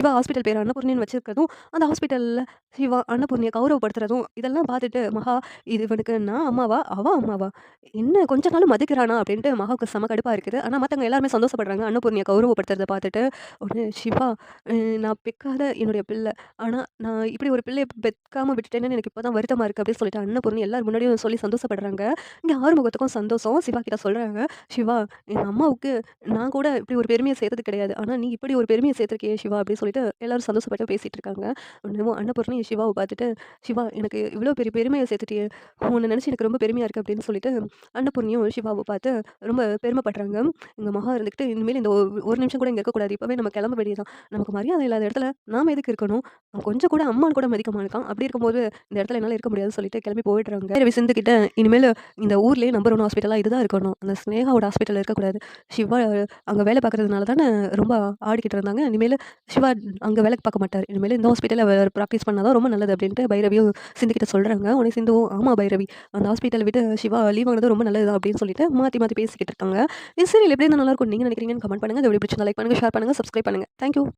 Siva hospital பேர் அன்னபூர்ணின்னு வச்சிருக்கிறதும், அந்த ஹாஸ்பிட்டல்ல சிவா அன்னபூர்ணிய கௌரவப்படுத்துறதும், இதெல்லாம் பார்த்துட்டு மகா, இது இவனுக்கு நான் அம்மாவா? அவ அம்மாவா? என்ன கொஞ்ச நாளும் மதிக்கிறானா? அப்படின்ட்டு மகாவுக்கு செம கடுப்பா இருக்குது. ஆனா மத்தவங்க எல்லாருமே சந்தோஷப்படுறாங்க. அன்னபூர்ணிய கௌரவப்படுத்துறத பார்த்துட்டு. உடனே சிவா, நான் பெக்காத என்னுடைய பிள்ளை. ஆனா நான் இப்படி ஒரு பிள்ளைய பெக்காம விட்டுட்டேன்னு எனக்கு இப்ப தான் வருத்தமா இருக்கு அப்படின்னு சொல்லிட்டு அன்னபூர்ணி எல்லார் முன்னாடியும் சொல்லி சந்தோஷப்படுறாங்க. இங்க ஆறுமுகத்துக்கும் சந்தோஷம். சிவா கிட்ட சொல்றாங்க, "சிவா, எங்க அம்மாவுக்கு நான் கூட இப்படி ஒரு பெருமைய சேர்த்தது கிடையாது. ஆனா நீ இப்படி ஒரு பெருமைய சேர்த்துருக்கியே சிவா" அப்படின்னு சொல்லிட்டு எல்லாரும் சந்தோஷப்பட்டு பேசிட்டு இருக்காங்க. உடனே அன்னபூர்ணி சிவாவ பார்த்துட்டு, "சிவா, எனக்கு இவ்ளோ பெரிய பெருமைய சேர்த்துட்டியே! உன்ன நினைச்சு எனக்கு ரொம்ப பெருமையா இருக்கு" அப்படின்னு சொல்லிட்டு அன்னபூர்ணியும் சிவாவ பார்த்து ரொம்ப பெருமைப்படுறாங்க. எங்க மகா இருந்துகிட்டு, "இனிமேல் இந்த ஒரு நிமிஷம் கூட இங்க இருக்கக்கூடாது. இப்பவே நம்ம கிளம்ப வேண்டியதுதான். நமக்கு மரியாதை இல்லாத இடத்துல நாம எதுக்கு இருக்கணும்? அவன் கொஞ்சம் கூட அம்மான்னு கூட மதிக்க மாட்டான். அப்படி இருக்கும்போது இந்த இடத்துல என்னால இருக்க முடியாதுன்னு" சொல்லிட்டு கிளம்பி போயிடுறாங்க. ரவி சிந்துகிட்ட, "இனிமேலு இந்த ஊர்லயே நம்பர் 1 ஹாஸ்பிட்டலா இதுதான் இருக்கணும். அந்த ஸ்னேகாவோட ஹாஸ்பிட்டல் இருக்கக்கூடாது. சிவா அங்க வேலை பார்க்கறதுனால தானே ரொம்ப ஆடிக்கிட்டு இருந்தாங்க. இனிமேலு சிவா அங்க வேலைக்கு பார்க்க மாட்டாரு. இனிமேலு இந்த ஹாஸ்பிட்டல்ல அவர் பிராக்டிஸ் பண்ணா தான் ரொம்ப நல்லது" அப்படின்ட்டு பைரவியும் சிந்து கிட்ட சொல்றாங்க. உடனே சிந்துவும், "ஆமா பைரவி, அந்த ஹாஸ்பிட்டல விட்டு சிவா லீவ் வாங்குனது ரொம்ப நல்லது தான்" அப்படின்னு சொல்லிட்டு மாத்தி மாத்தி பேசிக்கிட்டு இருக்காங்க. இந்த சீரியல் எப்படி இருந்தா நல்லாருக்கும்னு நீங்க நினைக்கிறீங்கன்னு கமெண்ட் பண்ணுங்க. இந்த வீடியோ பிடிச்சிருந்தா லைக் பண்ணுங்க, ஷேர் பண்ணுங்க, சப்ஸ்கிரைப் பண்ணுங்க. Thank you.